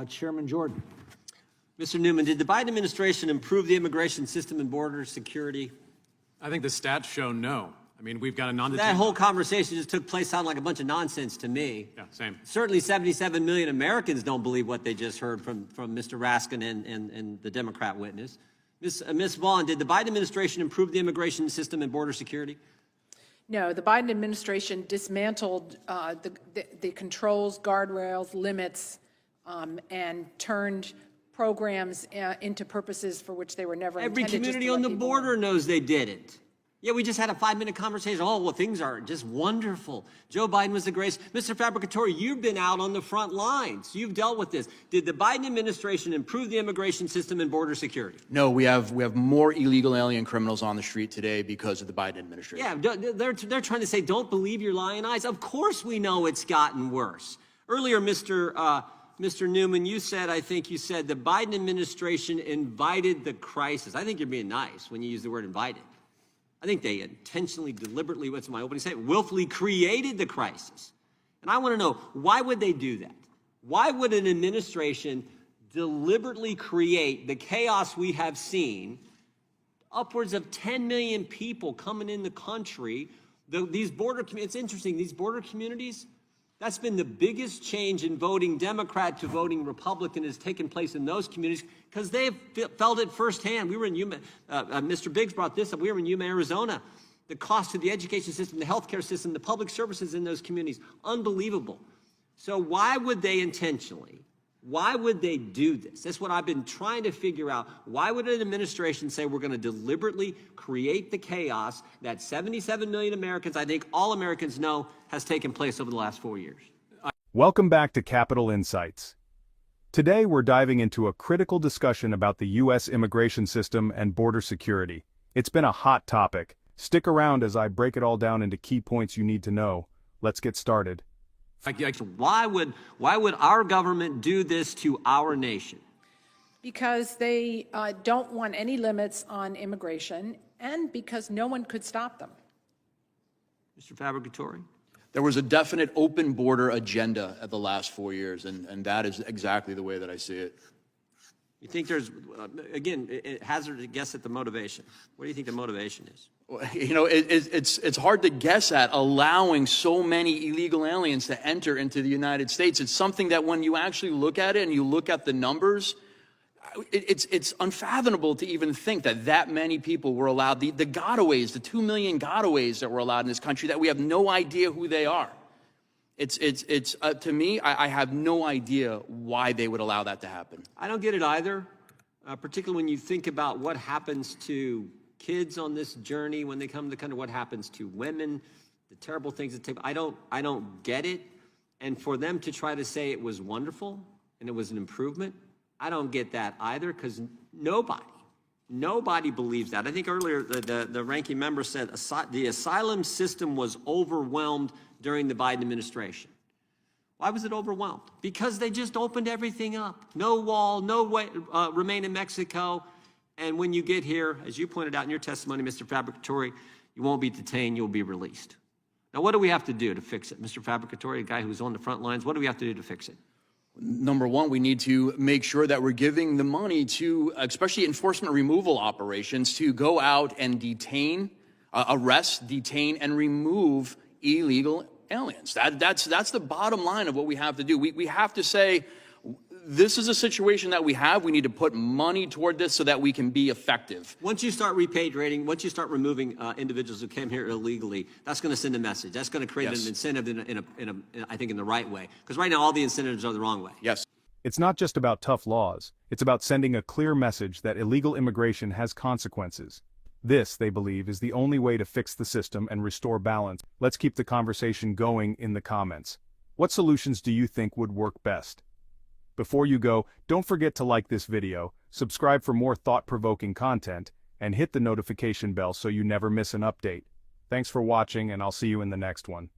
Chairman Jordan. Mr. Newman, did the Biden administration improve the immigration system and border security? I think the stats show no. I mean, we've got a non-detained... That whole conversation just took place, sounded like a bunch of nonsense to me. Yeah, same. Certainly 77 million Americans don't believe what they just heard from Mr. Raskin and the Democrat witness. Ms. Vaughn, did the Biden administration improve the immigration system and border security? No, the Biden administration dismantled the controls, guardrails, limits, and turned programs into purposes for which they were never Every intended. community on the border knows they did it. Yeah, we just had a 5-minute conversation. Oh, well, things are just wonderful. Joe Biden was the greatest. Mr. Fabricatore, you've been out on the front lines. You've dealt with this. Did the Biden administration improve the immigration system and border security? No, we have more illegal alien criminals on the street today because of the Biden administration. Yeah, they're trying to say, don't believe your lying eyes. Of course we know it's gotten worse. Earlier, Mr. Newman, you said, I think you said, the Biden administration invited the crisis. I think you're being nice when you use the word invited. I think they intentionally, deliberately, what's my opening statement, willfully created the crisis. And I want to know, why would they do that? Why would an administration deliberately create the chaos we have seen? Upwards of 10 million people coming in the country. It's interesting, these border communities, that's been the biggest change in voting Democrat to voting Republican has taken place in those communities because they've felt it firsthand. We were in Yuma, Mr. Biggs brought this up, we were in Yuma, Arizona. The cost of the education system, the healthcare system, the public services in those communities, unbelievable. So why would they intentionally, why would they do this? That's what I've been trying to figure out. Why would an administration say we're going to deliberately create the chaos that 77 million Americans, I think all Americans know, has taken place over the last 4 years? Welcome back to Capitol Insights. Today we're diving into a critical discussion about the U.S. immigration system and border security. It's been a hot topic. Stick around as I break it all down into key points you need to know. Let's get started. Why would our government do this to our nation? Because they don't want any limits on immigration and because no one could stop them. Mr. Fabricatore? There was a definite open border agenda at the last 4 years, and that is exactly the way that I see it. You think there's, again, hazard to guess at the motivation. What do you think the motivation is? You know, it's hard to guess at allowing so many illegal aliens to enter into the United States. It's something that when you actually look at it and you look at the numbers, it's unfathomable to even think that that many people were allowed. The gotaways, the 2 million gotaways that were allowed in this country, that we have no idea who they are. To me, I have no idea why they would allow that to happen. I don't get it either, particularly when you think about what happens to kids on this journey when they come to the country, what happens to women, the terrible things that take. I don't get it. And for them to try to say it was wonderful and it was an improvement, I don't get that either, because nobody believes that. I think earlier the ranking member said the asylum system was overwhelmed during the Biden administration. Why was it overwhelmed? Because they just opened everything up. No wall, no way, remain in Mexico. And when you get here, as you pointed out in your testimony, Mr. Fabricatore, you won't be detained, you'll be released. Now, what do we have to do to fix it? Mr. Fabricatore, a guy who's on the front lines, what do we have to do to fix it? Number one, we need to make sure that we're giving the money to, especially enforcement removal operations, to go out and detain, arrest, detain, and remove illegal aliens. That's the bottom line of what we have to do. We have to say, this is a situation that we have. We need to put money toward this so that we can be effective. Once you start repatriating, once you start removing individuals who came here illegally, that's going to send a message. That's going to create an incentive I think in the right way. Because right now all the incentives are the wrong way. Yes. It's not just about tough laws. It's about sending a clear message that illegal immigration has consequences. This, they believe, is the only way to fix the system and restore balance. Let's keep the conversation going in the comments. What solutions do you think would work best? Before you go, don't forget to like this video, subscribe for more thought-provoking content, and hit the notification bell so you never miss an update. Thanks for watching, and I'll see you in the next one.